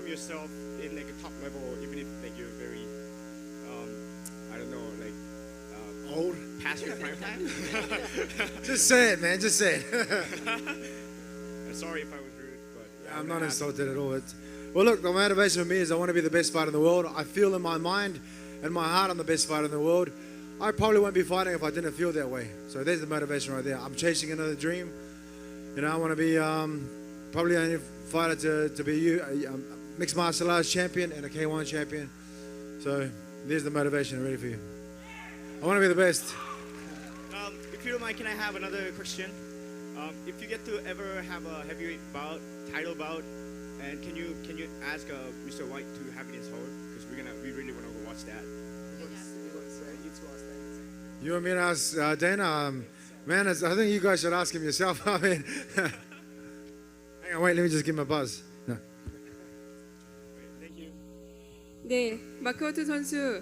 yourself in like a top level, even if like you're very, I don't know, like old, past your prime time. Just say it, man. Just say it. I'm sorry if I was rude, but yeah, I'm not insulted at all. Well, look, the motivation for me is I want to be the best fighter in the world. I feel in my mind and my heart I'm the best fighter in the world. I probably won't be fighting if I didn't feel that way. So there's the motivation right there. I'm chasing another dream. You know, I want to be probably the only fighter to be a mixed martial arts champion and a K1 champion. So there's the motivation ready for you. I want to be the best. If you don't mind, can I have another question? If you get to ever have a heavyweight bout, title bout, and can you ask Mr. White to have it in Seoul? Because we really want to go watch that. You want me to ask Dana? Man, I think you guys should ask him yourself. I mean, hang on, wait, let me just give him a buzz. No. Thank you. 네, 마크워트 선수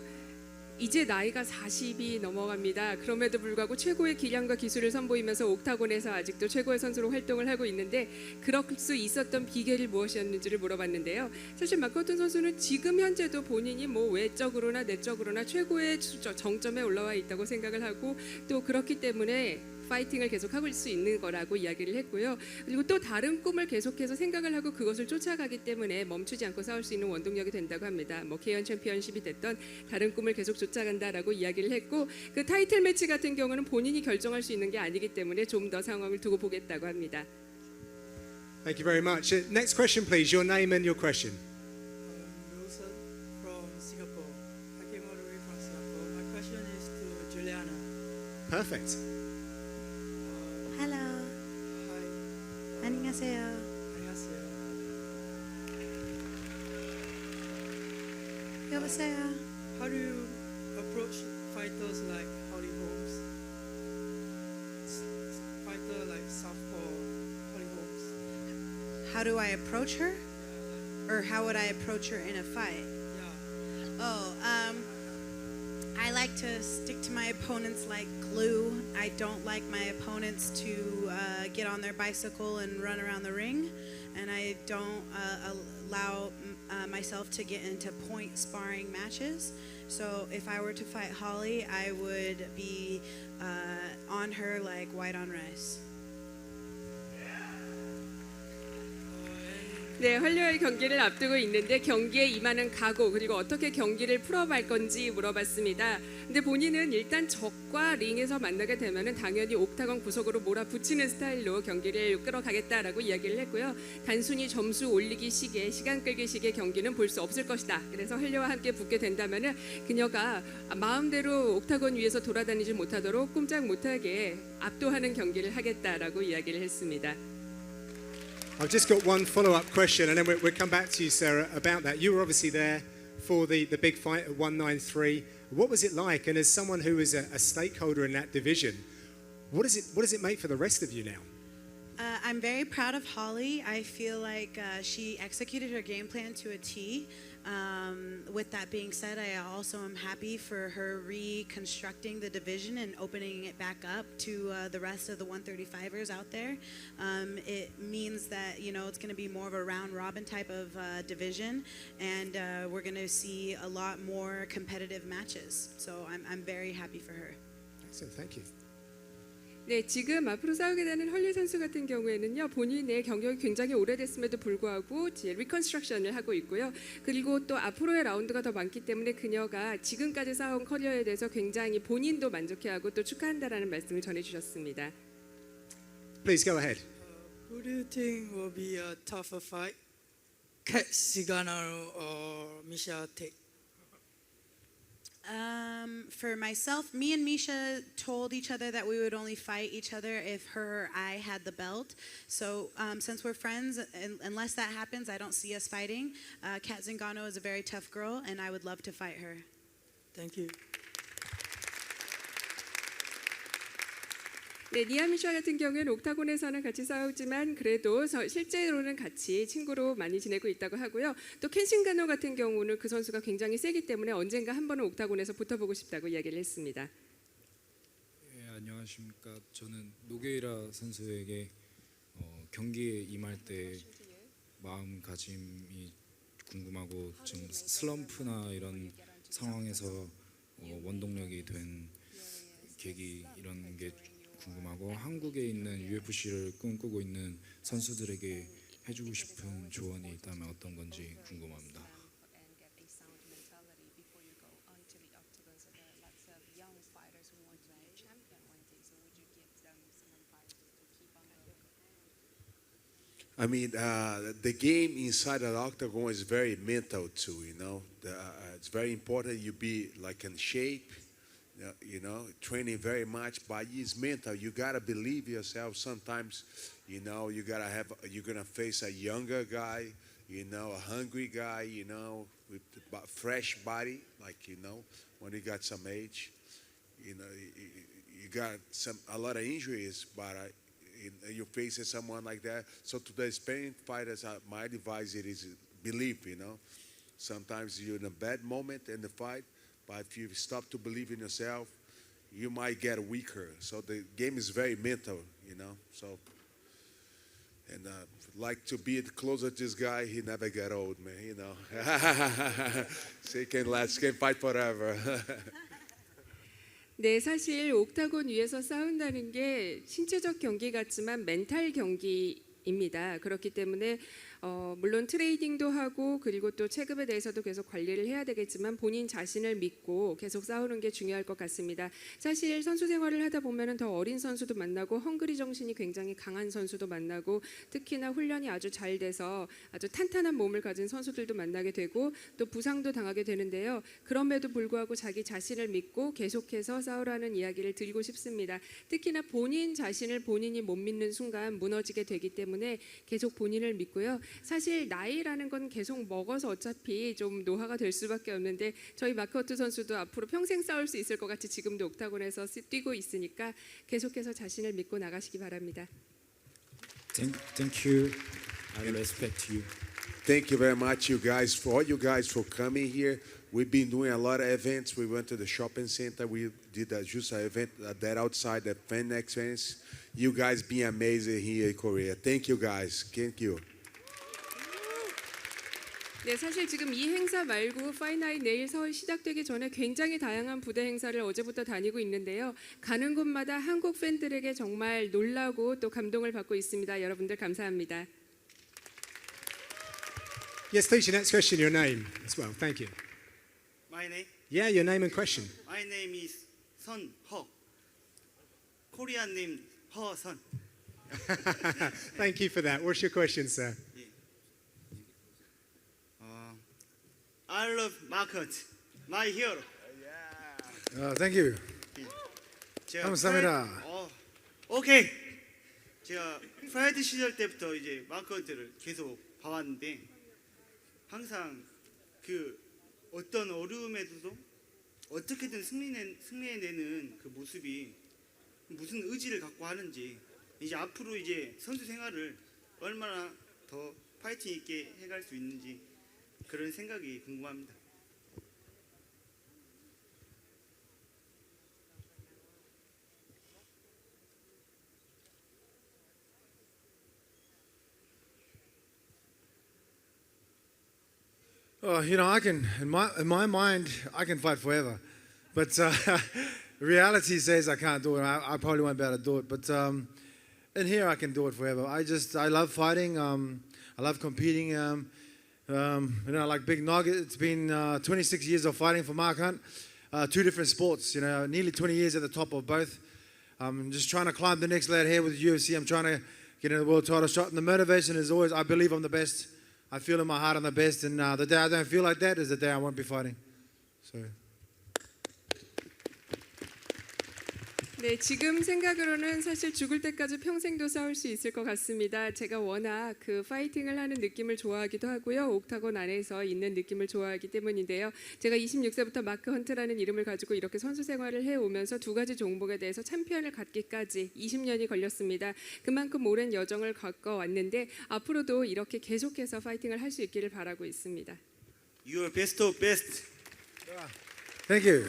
이제 나이가 40이 넘어갑니다. 그럼에도 불구하고 최고의 기량과 기술을 선보이면서 옥타곤에서 아직도 최고의 선수로 활동을 하고 있는데 그럴 수 있었던 비결이 무엇이었는지를 물어봤는데요. 사실 마크워튼 선수는 지금 현재도 본인이 뭐 외적으로나 내적으로나 최고의 정점에 올라와 있다고 생각을 하고 또 그렇기 때문에 파이팅을 계속하고 수 있는 거라고 이야기를 했고요. 그리고 또 다른 꿈을 계속해서 생각을 하고 그것을 쫓아가기 때문에 멈추지 않고 싸울 수 있는 원동력이 된다고 합니다. 뭐 K1 챔피언십이 됐던 다른 꿈을 계속 쫓아간다라고 이야기를 했고 그 타이틀 매치 같은 경우는 본인이 결정할 수 있는 게 아니기 때문에 좀 더 상황을 두고 보겠다고 합니다. Thank you very much. Next question, please. Your name and your question. Wilson from Singapore. I came all the way from Singapore. My question is to Julianna. Perfect. Hello. Hi. 안녕하세요. 안녕하세요. 여보세요. How do you approach fighters like Holly Holmes? Fighter like Southpaw Holly Holmes. How do I approach her? Or how would I approach her in a fight? Yeah. Oh, I like to stick to my opponents like glue. I don't like my opponents to get on their bicycle and run around the ring. And I don't allow myself to get into point sparring matches. So if I were to fight Holly, I would be on her like white on rice. 네, 헐리우드 경기를 앞두고 있는데 경기에 임하는 각오 그리고 어떻게 경기를 풀어갈 건지 물어봤습니다. 근데 본인은 일단 적과 링에서 만나게 되면은 당연히 옥타곤 구석으로 몰아붙이는 스타일로 경기를 끌어가겠다라고 이야기를 했고요. 단순히 점수 올리기 식의 시간 끌기 식의 경기는 볼 수 없을 것이다. 그래서 헐리와 함께 붙게 된다면은 그녀가 마음대로 옥타곤 위에서 돌아다니지 못하도록 꼼짝 못하게 압도하는 경기를 하겠다라고 이야기를 했습니다. I've just got one follow-up question, and then we'll come back to you, Sarah, about that. You were obviously there for the big fight at 193. What was it like? And as someone who is a stakeholder in that division, what does it make for the rest of you now? I'm very proud of Holly. I feel like she executed her game plan to a T. With that being said, I also am happy for her reconstructing the division and opening it back up to the rest of the 135ers out there. It means that it's going to be more of a round robin type of division, and we're going to see a lot more competitive matches. So I'm very happy for her. Excellent, thank you. 네, 지금 앞으로 싸우게 되는 헐리 선수 같은 경우에는요, 본인의 경력이 굉장히 오래됐음에도 불구하고 리컨스트럭션을 하고 있고요. 그리고 또 앞으로의 라운드가 더 많기 때문에 그녀가 지금까지 쌓아온 커리어에 대해서 굉장히 본인도 만족해하고 또 축하한다라는 말씀을 전해주셨습니다. Please go ahead. Who do you think will be a tougher fight? Kat Zingano or Misha Tate? For myself, me and Misha told each other that we would only fight each other if her or I had the belt. So since we're friends, unless that happens, I don't see us fighting. Kat Zingano is a very tough girl, and I would love to fight her. Thank you. 네, 니아미샤 같은 경우에는 옥타곤에서는 같이 싸우지만 그래도 실제로는 같이 친구로 많이 지내고 있다고 하고요. 또 켄신가노 같은 경우는 그 선수가 굉장히 세기 때문에 언젠가 한 번은 옥타곤에서 붙어보고 싶다고 이야기를 했습니다. 예, 안녕하십니까. 저는 노게이라 선수에게 경기에 임할 때 마음가짐이 궁금하고 지금 슬럼프나 이런 상황에서 원동력이 된 계기 이런 게 궁금하고 한국에 있는 UFC를 꿈꾸고 있는 선수들에게 해주고 싶은 조언이 있다면 어떤 건지 궁금합니다. and get a sound mentality before you go onto the octagon. So there are lots of young fighters who want to be a champion one day. So would you give them some advice to keep on going? I mean, the game inside the octagon is very mental too. It's very important you be like in shape. Training very much, but it's mental. You gotta believe yourself. Sometimes, you're gonna face a younger guy, a hungry guy, with a fresh body, like when you got some age, you got a lot of injuries, but you're facing someone like that. So to the experienced fighters, my advice is believe. Sometimes you're in a bad moment in the fight. But if you stop to believe in yourself, you might get weaker. So the game is very mental, So, and like to be closer to this guy, he never get old, man, So he can fight forever. 네, 사실 옥타곤 위에서 싸운다는 게 신체적 경기 같지만 멘탈 경기입니다. 그렇기 때문에 물론 트레이딩도 하고 그리고 또 체급에 대해서도 계속 관리를 해야 되겠지만 본인 자신을 믿고 계속 싸우는 게 중요할 것 같습니다. 사실 선수 생활을 하다 보면은 더 어린 선수도 만나고 헝그리 정신이 굉장히 강한 선수도 만나고 특히나 훈련이 아주 잘 돼서 아주 탄탄한 몸을 가진 선수들도 만나게 되고 또 부상도 당하게 되는데요. 그럼에도 불구하고 자기 자신을 믿고 계속해서 싸우라는 이야기를 드리고 싶습니다. 특히나 본인 자신을 본인이 못 믿는 순간 무너지게 되기 때문에 계속 본인을 믿고요. 사실 나이라는 건 계속 먹어서 어차피 좀 노화가 될 수밖에 없는데 저희 마크워트 선수도 앞으로 평생 싸울 수 있을 것 같이 지금도 옥타곤에서 뛰고 있으니까 계속해서 자신을 믿고 나가시기 바랍니다. Thank you. I respect you. Thank you very much, all you guys for coming here. We've been doing a lot of events. We went to the shopping center. We did just an event that outside the Pena experience. You guys been amazing here in Korea. Thank you guys. Thank you. 네, 사실 지금 이 행사 말고 파이나잇 내일 서울 시작되기 전에 굉장히 다양한 부대 행사를 어제부터 다니고 있는데요. 가는 곳마다 한국 팬들에게 정말 놀라고 또 감동을 받고 있습니다. 여러분들 감사합니다. Yes, please, your next question, your name as well. Thank you. My name? Yeah, your name and question. My name is Son Ho. Korean name Ho Son. Thank you for that. What's your question, sir? I love market. My hero. Thank you. 제가 감사합니다. 오케이. 제가 프라이드 시절 때부터 이제 마크를 계속 봐왔는데 항상 그 어떤 어려움에도 어떻게든 승리해내는 그 모습이 무슨 의지를 갖고 하는지 이제 앞으로 이제 선수 생활을 얼마나 더 파이팅 있게 해갈 수 있는지 그런 생각이 궁금합니다. I can in my mind I can fight forever, but reality says I can't do it. I probably won't be able to do it, but in here I can do it forever. I love fighting. I love competing. Like Big Nog, it's been 26 years of fighting for Mark Hunt, 2 different sports. Nearly 20 years at the top of both. I'm just trying to climb the next ladder here with the UFC. I'm trying to get in the world title shot, and the motivation is always I believe I'm the best. I feel in my heart I'm the best, and the day I don't feel like that is the day I won't be fighting. So. 네, 지금 생각으로는 사실 죽을 때까지 평생도 싸울 수 있을 것 같습니다. 제가 워낙 그 파이팅을 하는 느낌을 좋아하기도 하고요. 옥타곤 안에서 있는 느낌을 좋아하기 때문인데요. 제가 26세부터 마크 헌트라는 이름을 가지고 이렇게 선수 생활을 해오면서 2가지 종목에 대해서 챔피언을 갖기까지 20년이 걸렸습니다. 그만큼 오랜 여정을 겪어왔는데 앞으로도 이렇게 계속해서 파이팅을 할 수 있기를 바라고 있습니다. You're best of best. Thank you.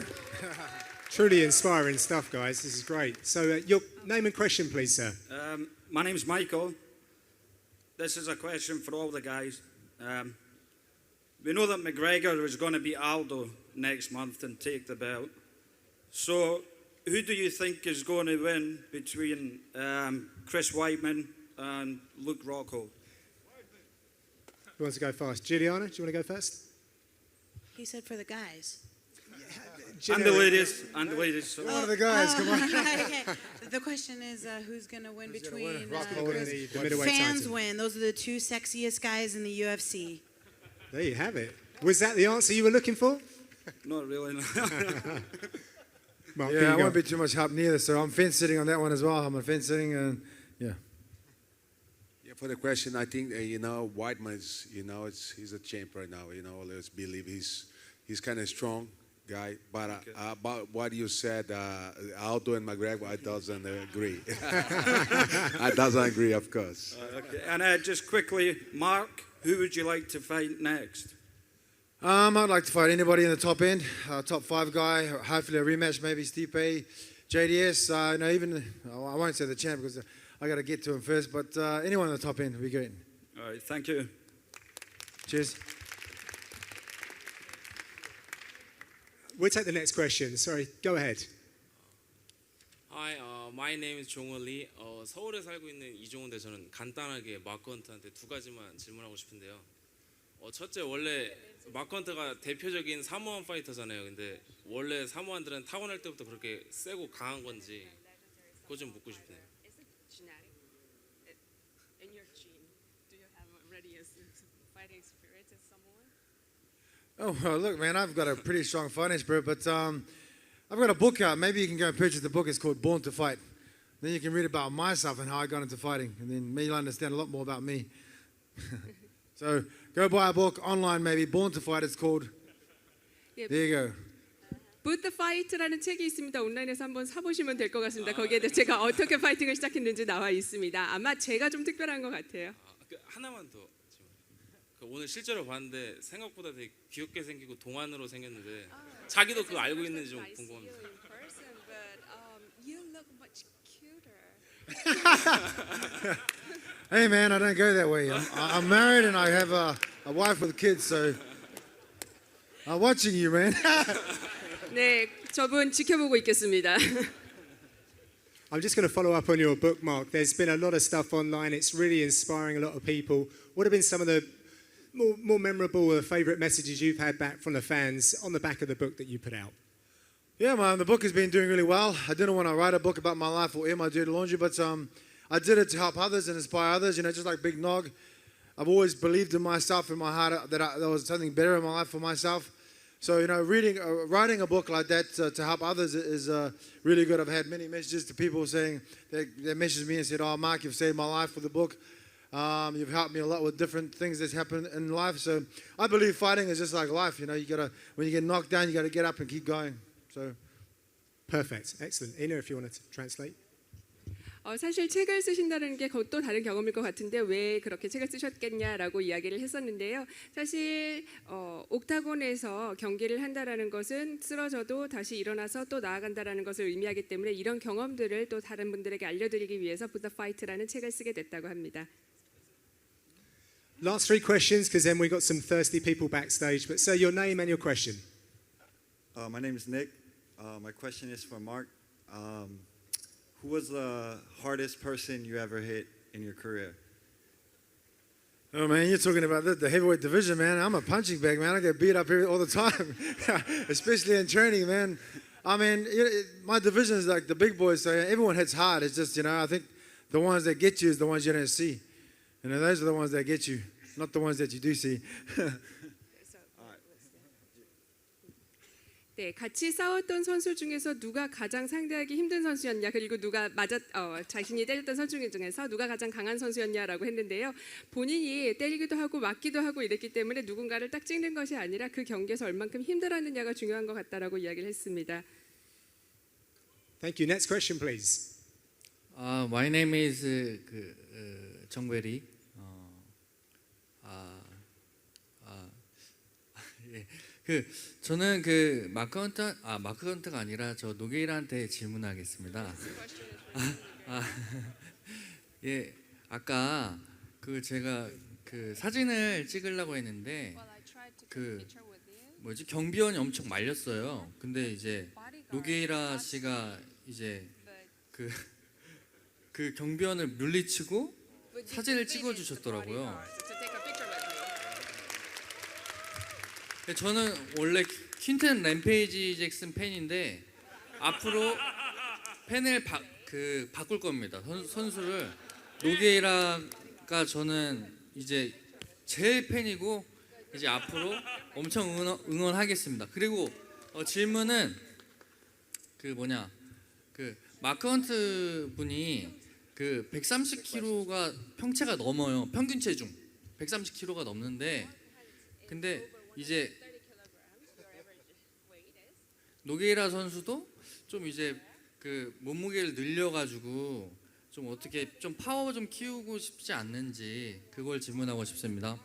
Truly inspiring stuff, guys. This is great. So, your name and question, please, sir. My name's Michael. This is a question for all the guys. we know that McGregor is going to beat Aldo next month and take the belt. So, who do you think is going to win between Chris Weidman and Luke Rockhold? Who wants to go first? Juliana, do you want to go first? He said for the guys. And the ladies, and the ladies. So. One of the guys, come on. Okay. The question is who's going to win between Rockhold and Chris- the middleweight fans title. win. Those are the two sexiest guys in the UFC. There you have it. Was that the answer you were looking for? Not really. No. Mark, Yeah, I won't be too much help neither. So I'm fence sitting on that one as well. I'm a fence sitting, and yeah. Yeah, for the question, I think Weidman's, he's a champ right now. Let's believe he's kind of strong guy. But about what you said, Aldo and McGregor, I doesn't agree. I doesn't agree, of course. Okay. And just quickly, Mark, who would you like to fight next? I'd like to fight anybody in the top end, top 5 guy. Hopefully a rematch, maybe Stipe, JDS. Even I won't say the champ because I got to get to him first. But anyone in the top end would be great. All right, thank you. Cheers. We'll take the next question. Sorry, go ahead. Hi, my name is 종원 Lee. 서울에 살고 있는 이종훈인데 저는 간단하게 마크 헌트한테 2가지만 질문하고 싶은데요. 첫째, 원래 마크 헌트가 대표적인 사모안 파이터잖아요. 근데 원래 사모안들은 타고날 때부터 그렇게 세고 강한 건지 그거 좀 묻고 싶네요. Is it genetic? In your gene, do you have already a fighting spirit as someone? Oh, well, look, man, I've got a pretty strong fighting spirit, but I've got a book out. Maybe you can go and purchase the book. It's called Born to Fight. Then you can read about myself and how I got into fighting, and then maybe you'll understand a lot more about me. So go buy a book online, maybe Born to Fight. It's called. Yeah. There you go. Boot the Fight라는 책이 있습니다. 온라인에서 한번 사보시면 될 것 같습니다. 거기에 제가 어떻게 파이팅을 시작했는지 나와 있습니다. 아마 제가 좀 특별한 것 같아요. 하나만 더 질문. 오늘 실제로 봤는데 생각보다 되게 귀엽게 생기고 동안으로 생겼는데 자기도 그거 알고 있는지 좀 궁금합니다. You look much cuter. Hey, man, I don't go that way. I'm married and I have a wife with kids, so I'm watching you, man. 네, 저분 지켜보고 있겠습니다. I'm just going to follow up on your bookmark. There's been a lot of stuff online. It's really inspiring a lot of people. What have been some of the more memorable or favourite messages you've had back from the fans on the back of the book that you put out? Yeah, man, the book has been doing really well. I didn't want to write a book about my life or air my dirty laundry, but I did it to help others and inspire others. Just like Big Nog, I've always believed in myself, in my heart, that there was something better in my life for myself. So, writing a book like that to help others is really good. I've had many messages to people saying, they messaged me and said, "Oh, Mark, you've saved my life with the book. You've helped me a lot with different things that's happened in life." So I believe fighting is just like life. You gotta, when you get knocked down, you gotta get up and keep going. So. Perfect. Excellent. Ina, if you want to translate. 사실 책을 쓰신다는 게 또 다른 경험일 것 같은데 왜 그렇게 책을 쓰셨겠냐라고 이야기를 했었는데요. 사실 옥타곤에서 경기를 한다라는 것은 쓰러져도 다시 일어나서 또 나아간다라는 것을 의미하기 때문에 이런 경험들을 또 다른 분들에게 알려드리기 위해서 Boot the Fight라는 책을 쓰게 됐다고 합니다. Last 3 questions, because then we've got some thirsty people backstage. But sir, your name and your question. My name is Nick. My question is for Mark. Who was the hardest person you ever hit in your career? Oh, man, you're talking about the heavyweight division, man. I'm a punching bag, man. I get beat up here all the time, especially in training, man. I mean, my division is like the big boys, so everyone hits hard. It's just, I think the ones that get you is the ones you don't see. Those are the ones that get you, not the ones that you do see. 네, 같이 싸웠던 선수 중에서 누가 가장 상대하기 힘든 선수였냐, 그리고 누가 자신이 때렸던 선수 중에서 누가 가장 강한 선수였냐라고 했는데요. 본인이 때리기도 하고 맞기도 하고 이랬기 때문에 누군가를 딱 찍는 것이 아니라 그 경기에서 얼만큼 힘들었느냐가 중요한 것 같다라고 이야기를 했습니다. Thank you. Next question, please. My name is 정베리. 저는 마크 헌터가 아니라 저 노게이라한테 질문하겠습니다. 예, 아까 제가 사진을 찍으려고 했는데 Well, I tried to 그 뭐지 경비원이 엄청 말렸어요. 근데 이제 노게이라 씨가 이제 그 경비원을 물리치고 사진을 찍어주셨더라고요. 저는 원래 퀸텐 램페이지 잭슨 팬인데 앞으로 팬을 바꿀 겁니다. 선수를 노게이라가 저는 이제 제일 팬이고 이제 앞으로 엄청 응원하겠습니다. 그리고 질문은 그 마크 헌트 분이 그 130kg가 평체가 넘어요. 평균 체중 130kg가 넘는데 근데 이제 노게이라 선수도 좀 이제 그 몸무게를 늘려가지고 좀 어떻게 좀 파워 좀 키우고 싶지 않는지 그걸 질문하고 싶습니다.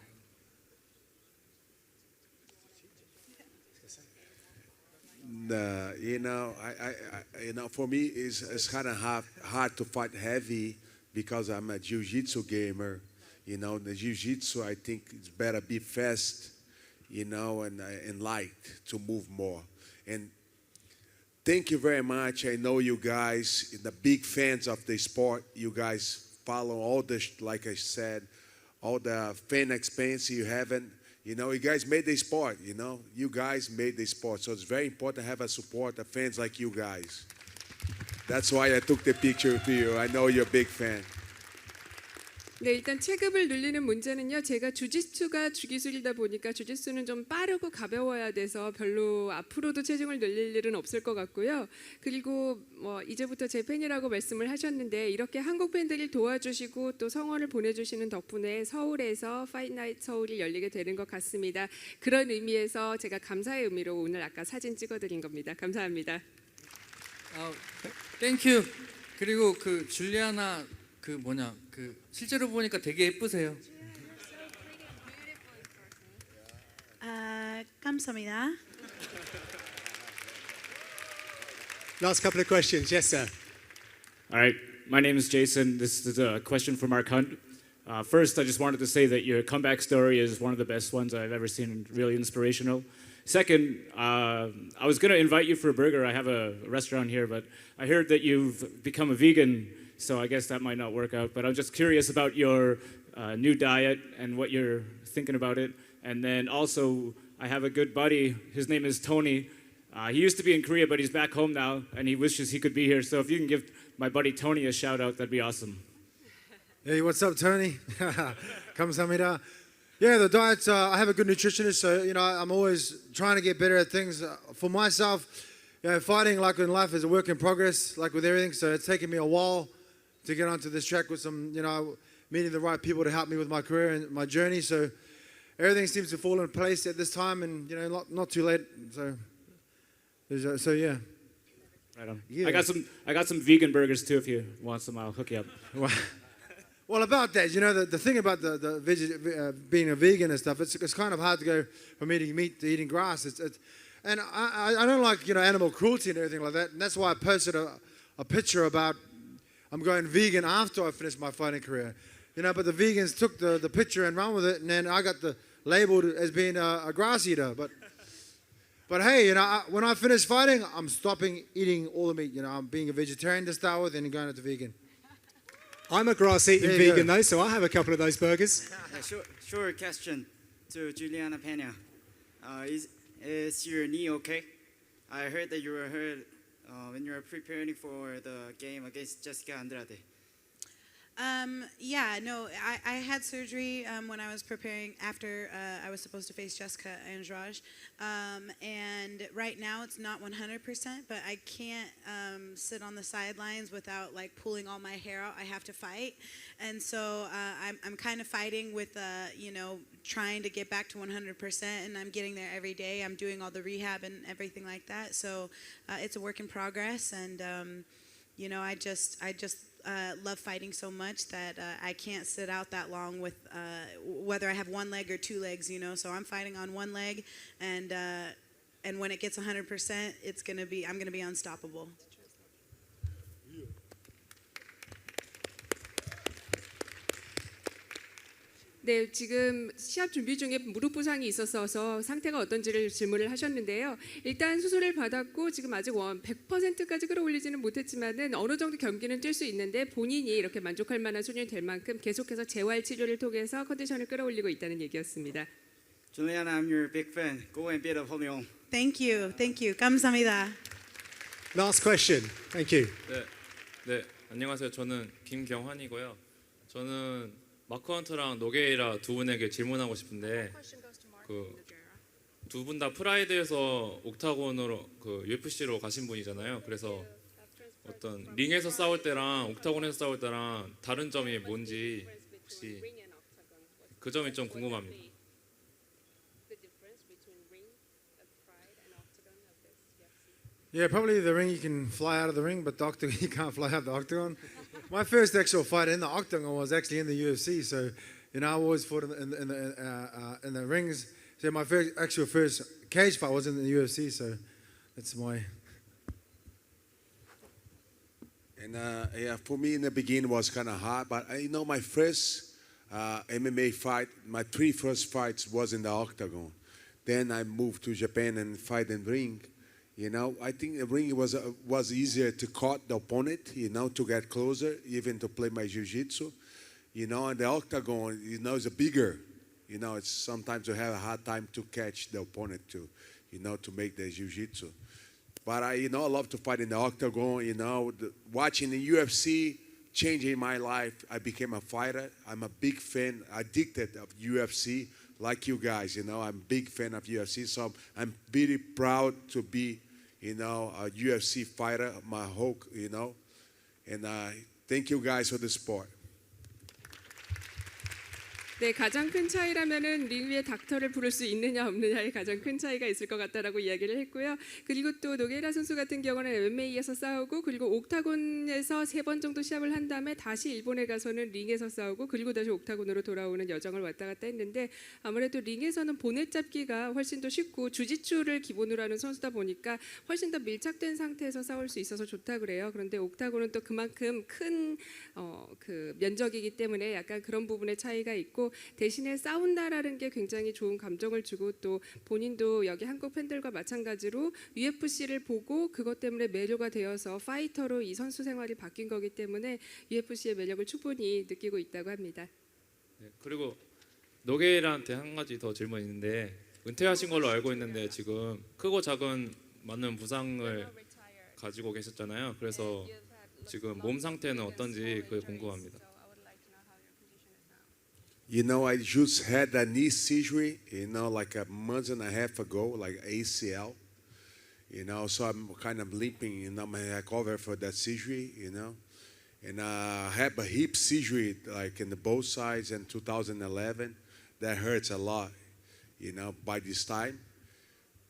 For me, it's kind of hard to fight heavy because I'm a jiu-jitsu gamer. The jiu-jitsu, I think it's better be fast, and light to move more. And thank you very much. I know you guys, the big fans of the sport. You guys follow all the, like I said, all the fan experience you haven't. You guys made the sport, You guys made the sport. So it's very important to have a support of fans like you guys. That's why I took the picture with you. I know you're a big fan. 네, 일단 체급을 늘리는 문제는요. 제가 주짓수가 주기술이다 보니까 주짓수는 좀 빠르고 가벼워야 돼서 별로 앞으로도 체중을 늘릴 일은 없을 것 같고요. 그리고 이제부터 제 팬이라고 말씀을 하셨는데 이렇게 한국 팬들이 도와주시고 또 성원을 보내주시는 덕분에 서울에서 파이트 나이트 서울이 열리게 되는 것 같습니다. 그런 의미에서 제가 감사의 의미로 오늘 아까 사진 찍어드린 겁니다. 감사합니다. 땡큐. 그리고 그 줄리아나 실제로 보니까 되게 예쁘세요. 감사합니다. Last couple of questions. Yes, sir. All right. My name is Jason. This is a question from Mark Hunt. First, I just wanted to say that your comeback story is one of the best ones I've ever seen, really inspirational. Second, I was going to invite you for a burger. I have a restaurant here, but I heard that you've become a vegan, so I guess that might not work out. But I'm just curious about your new diet and what you're thinking about it. And then also, I have a good buddy. His name is Tony. He used to be in Korea, but he's back home now, and he wishes he could be here. So if you can give my buddy Tony a shout out, that'd be awesome. Hey, what's up, Tony? 감사합니다. Yeah, the diet, I have a good nutritionist, so, I'm always trying to get better at things. For myself, fighting like in life is a work in progress, like with everything, so it's taken me a while to get onto this track with some, meeting the right people to help me with my career and my journey, so everything seems to fall in place at this time and, not too late, so yeah. Right on. Yeah. I got some vegan burgers too. If you want some, I'll hook you up. Well, about that, the thing about being a vegan and stuff, it's kind of hard to go from eating meat to eating grass. And I don't like animal cruelty and everything like that. And that's why I posted a picture about I'm going vegan after I finished my fighting career. But the vegans took the picture and ran with it, and then I got labeled as being a grass eater. But hey, when I finish fighting, I'm stopping eating all the meat. I'm being a vegetarian to start with, and going into vegan. I'm a grass-eating vegan though, so I'll have a couple of those burgers. Short question to Julianna Pena. Is your knee okay? I heard that you were hurt when you were preparing for the game against Jessica Andrade. Yeah, no, I had surgery when I was preparing after I was supposed to face Jessica Andrade. And right now it's not 100%, but I can't sit on the sidelines without pulling all my hair out. I have to fight. And so I'm kind of fighting with, trying to get back to 100%, and I'm getting there every day. I'm doing all the rehab and everything like that. So it's a work in progress, and I just love fighting so much that I can't sit out that long with whether I have one leg or two legs, So I'm fighting on one leg, and when it gets 100%, I'm gonna be unstoppable. 네, 지금 시합 준비 중에 무릎 부상이 있었어서 상태가 어떤지를 질문을 하셨는데요. 일단 수술을 받았고 지금 아직 100%까지 끌어올리지는 못했지만은 어느 정도 경기는 뛸 수 있는데 본인이 이렇게 만족할 만한 수준이 될 만큼 계속해서 재활 치료를 통해서 컨디션을 끌어올리고 있다는 얘기였습니다. Julianna, I'm your big fan. Go and beat up Hong. Thank you. Thank you. 감사합니다. Last question. Thank you. 네, 안녕하세요. 저는 김경환이고요. 저는 마크 헌트랑 노게이라 두 분에게 질문하고 싶은데 두 분 다 프라이드에서 옥타곤으로 UFC로 가신 분이잖아요. 그래서 어떤 링에서 싸울 때랑 옥타곤에서 싸울 때랑 다른 점이 뭔지 혹시 그 점이 좀 궁금합니다. Yeah, probably the ring you can fly out of the ring, but the octagon you can't fly out the octagon. My first actual fight in the octagon was actually in the UFC, so I always fought in the rings. So my first cage fight was in the UFC, so that's my. And yeah, for me in the beginning was kind of hard, but my first MMA fight, my three first fights was in the octagon. Then I moved to Japan and fight in ring. I think the ring was easier to cut the opponent, to get closer, even to play my jiu-jitsu. And the octagon, is bigger. It's sometimes you have a hard time to catch the opponent to make the jiu-jitsu. But I love to fight in the octagon. Watching the UFC, changing my life. I became a fighter. I'm a big fan, addicted of UFC. Like you guys, I'm a big fan of UFC, so I'm very proud to be, a UFC fighter, my whole, and thank you guys for the support. 네, 가장 큰 차이라면은 링 위에 닥터를 부를 수 있느냐 없느냐의 가장 큰 차이가 있을 것 같다라고 이야기를 했고요. 그리고 또 노게이라 선수 같은 경우는 MMA에서 싸우고 그리고 옥타곤에서 3번 정도 시합을 한 다음에 다시 일본에 가서는 링에서 싸우고 그리고 다시 옥타곤으로 돌아오는 여정을 왔다 갔다 했는데 아무래도 링에서는 보넷 잡기가 훨씬 더 쉽고 주짓수를 기본으로 하는 선수다 보니까 훨씬 더 밀착된 상태에서 싸울 수 있어서 좋다 그래요. 그런데 옥타곤은 또 그만큼 큰 그 면적이기 때문에 약간 그런 부분의 차이가 있고 대신에 싸운다라는 게 굉장히 좋은 감정을 주고 또 본인도 여기 한국 팬들과 마찬가지로 UFC를 보고 그것 때문에 매료가 되어서 파이터로 이 선수 생활이 바뀐 거기 때문에 UFC의 매력을 충분히 느끼고 있다고 합니다. 네, 그리고 노게이라한테 한 가지 더 질문이 있는데 은퇴하신 걸로 알고 있는데 지금 크고 작은 많은 부상을 가지고 계셨잖아요. 그래서 지금 몸 상태는 어떤지 그게 궁금합니다. I just had a knee surgery, like a month and a half ago, like ACL. So I'm kind of limping, my recovery for that surgery, And I had a hip surgery, like in the both sides in 2011. That hurts a lot, by this time.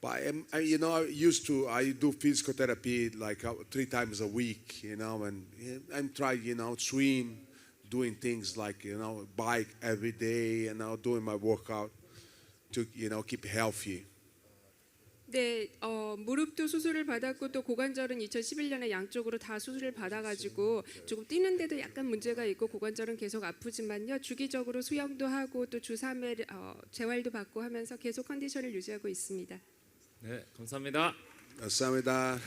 But I do physical therapy like 3 times a week, and I'm trying, swim, doing things like, bike every day, doing my workout to, keep healthy. 네, 무릎도 수술을 받았고 또 고관절은 2011년에 양쪽으로 다 수술을 받아가지고 조금 뛰는데도 약간 문제가 있고 고관절은 계속 아프지만요 주기적으로 수영도 하고 또 주 3회 재활도 받고 하면서 계속 컨디션을 유지하고 있습니다. 네, 감사합니다. 감사합니다.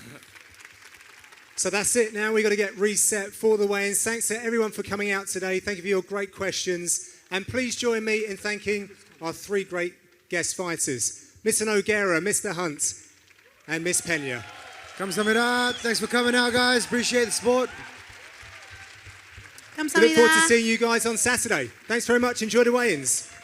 So that's it. Now we've got to get reset for the weigh-ins. Thanks to everyone for coming out today. Thank you for your great questions. And please join me in thanking our 3 great guest fighters, Mr. Nogueira, Mr. Hunt, and Miss Pena. 감사합니다. Thanks for coming out, guys. Appreciate the support. We look forward to seeing you guys on Saturday. Thanks very much. Enjoy the weigh-ins.